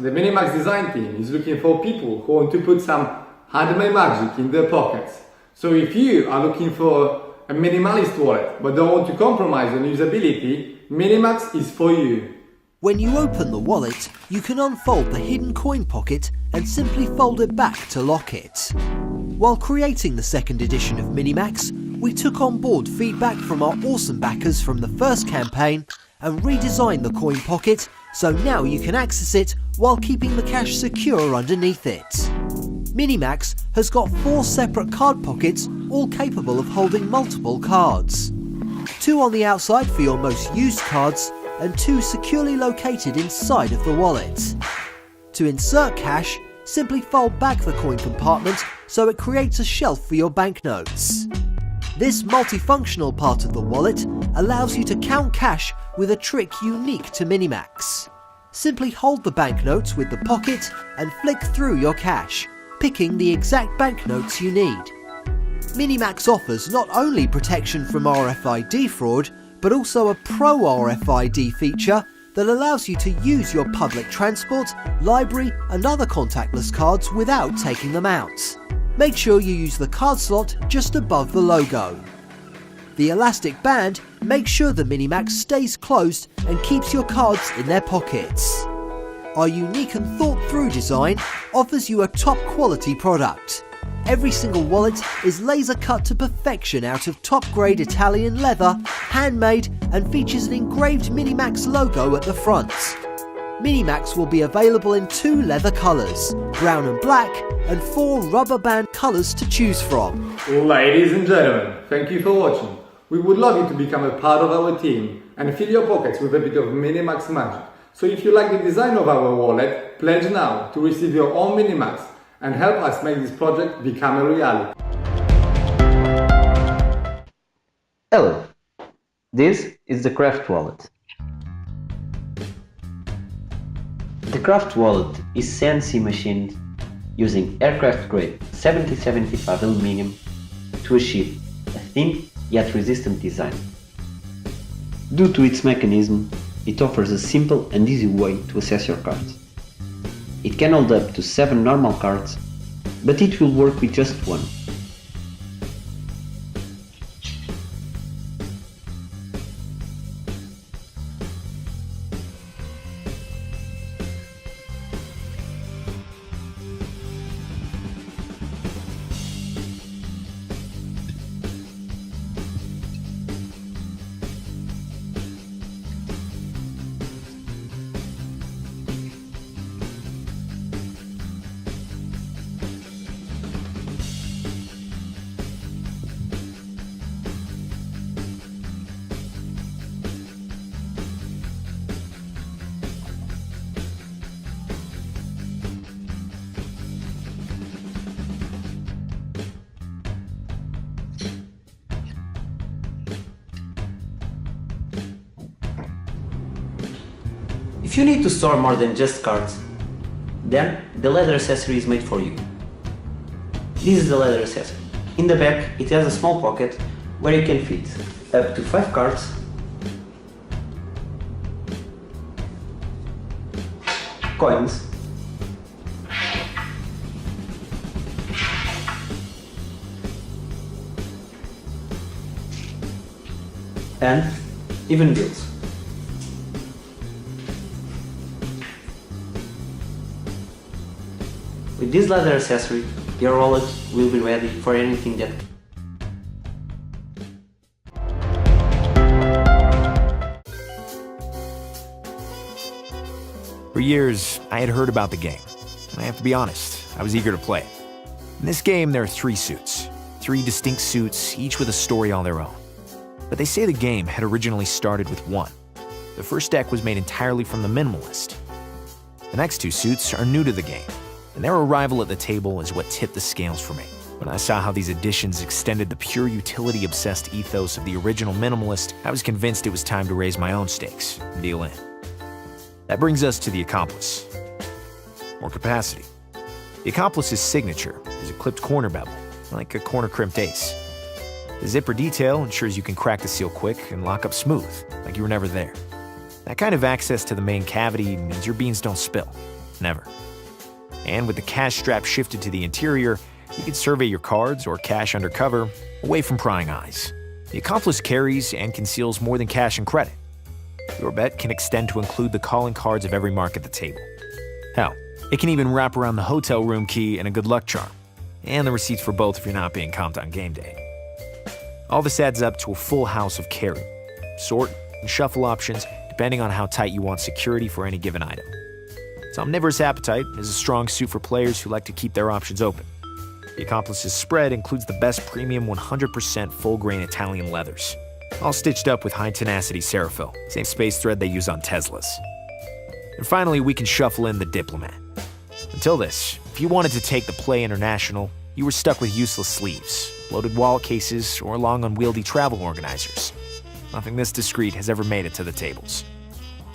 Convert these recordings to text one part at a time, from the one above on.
the Minimax design team is looking for people who want to put some handmade magic in their pockets. So if you are looking for a minimalist wallet but don't want to compromise on usability, Minimax is for you. When you open the wallet, you can unfold the hidden coin pocket and simply fold it back to lock it. While creating the second edition of Minimax, we took on board feedback from our awesome backers from the first campaign and redesigned the coin pocket so now you can access it while keeping the cash secure underneath it. Minimax has got 4 separate card pockets, all capable of holding multiple cards. 2 on the outside for your most used cards and 2 securely located inside of the wallet. To insert cash, simply fold back the coin compartment so it creates a shelf for your banknotes. This multifunctional part of the wallet allows you to count cash with a trick unique to Minimax. Simply hold the banknotes with the pocket and flick through your cash, picking the exact banknotes you need. Minimax offers not only protection from RFID fraud, but also a Pro RFID feature that allows you to use your public transport, library and other contactless cards without taking them out. Make sure you use the card slot just above the logo. The elastic band makes sure the Minimax stays closed and keeps your cards in their pockets. Our unique and thought-through design offers you a top-quality product. Every single wallet is laser cut to perfection out of top-grade Italian leather, handmade, and features an engraved Minimax logo at the front. Minimax will be available in 2 leather colours, brown and black, and 4 rubber band colours to choose from. Ladies and gentlemen, thank you for watching. We would love you to become a part of our team and fill your pockets with a bit of Minimax magic. So if you like the design of our wallet, pledge now to receive your own Minimax and help us make this project become a reality. Hello, this is the Craft Wallet. The Craft Wallet is CNC machined using aircraft grade 7075 aluminum to achieve a thin yet resistant design. Due to its mechanism, it offers a simple and easy way to access your cards. It can hold up to 7 normal cards, but it will work with just 1. If you need to store more than just cards, then the leather accessory is made for you. This is the leather accessory. In the back it has a small pocket where you can fit up to 5 cards, coins, and even bills. With this leather accessory, your wallet will be ready for anything that For years, I had heard about the game, and I have to be honest, I was eager to play it. In this game, there are 3 suits, 3 distinct suits, each with a story all their own. But they say the game had originally started with 1. The first deck was made entirely from the Minimalist. The next 2 suits are new to the game, and their arrival at the table is what tipped the scales for me. When I saw how these additions extended the pure utility-obsessed ethos of the original Minimalist, I was convinced it was time to raise my own stakes and deal in. That brings us to the Accomplice, or Capacity. The Accomplice's signature is a clipped corner bevel, like a corner crimped ace. The zipper detail ensures you can crack the seal quick and lock up smooth, like you were never there. That kind of access to the main cavity means your beans don't spill. Never. And with the cash strap shifted to the interior, you can survey your cards or cash undercover, away from prying eyes. The accomplice carries and conceals more than cash and credit. Your bet can extend to include the calling cards of every mark at the table. Hell, it can even wrap around the hotel room key and a good luck charm, and the receipts for both if you're not being comped on game day. All this adds up to a full house of carry, sort, and shuffle options depending on how tight you want security for any given item. Its omnivorous appetite is a strong suit for players who like to keep their options open. The accomplice's spread includes the best premium 100% full-grain Italian leathers, all stitched up with high-tenacity Ceraphil, same space thread they use on Teslas. And finally, we can shuffle in the diplomat. Until this, if you wanted to take the play international, you were stuck with useless sleeves, loaded wallet cases, or long unwieldy travel organizers. Nothing this discreet has ever made it to the tables.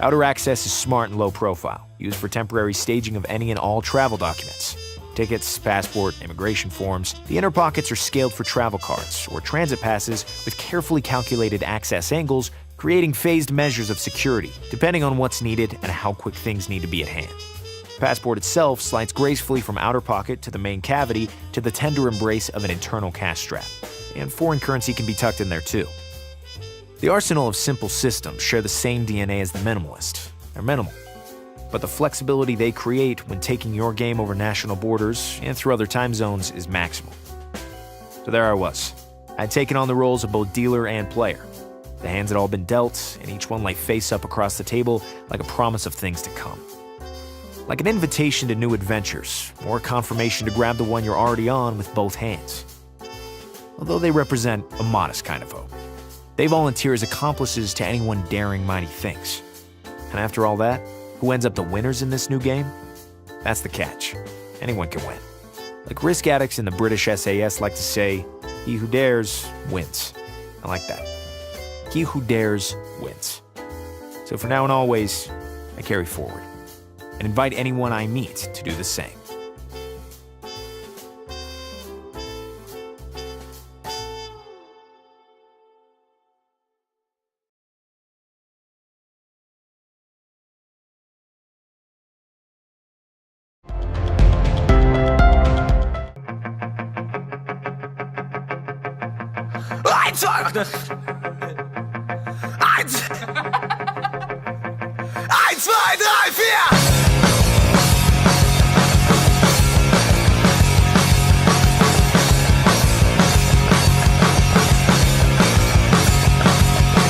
Outer access is smart and low profile, used for temporary staging of any and all travel documents. Tickets, passport, immigration forms. The inner pockets are scaled for travel cards or transit passes with carefully calculated access angles, creating phased measures of security, depending on what's needed and how quick things need to be at hand. The passport itself slides gracefully from outer pocket to the main cavity to the tender embrace of an internal cash strap. And foreign currency can be tucked in there too. The arsenal of simple systems share the same DNA as the Minimalist. They're minimal. But the flexibility they create when taking your game over national borders and through other time zones is maximal. So there I was. I'd taken on the roles of both dealer and player. The hands had all been dealt, and each one lay face up across the table like a promise of things to come. Like an invitation to new adventures, or a confirmation to grab the one you're already on with both hands. Although they represent a modest kind of hope. They volunteer as accomplices to anyone daring mighty things. And after all that, who ends up the winners in this new game? That's the catch. Anyone can win. Like risk addicts in the British SAS like to say, he who dares wins. I like that. He who dares wins. So for now and always, I carry forward and invite anyone I meet to do the same. Eins, zwei, drei, vier!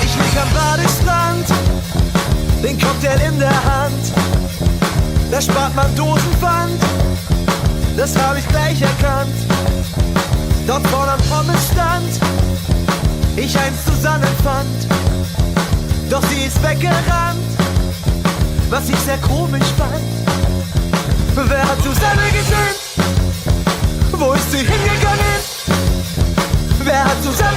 Ich lieg am Badestrand, den Cocktail in der Hand. Da spart man Dosenpfand, das hab ich gleich erkannt. Dort vorne am Pommesstand, ich eins zusammenfand. Doch sie ist weggerannt, was ich sehr komisch fand. Wer hat Susanne gesehen? Wo ist sie hingegangen? Wer hat Susanne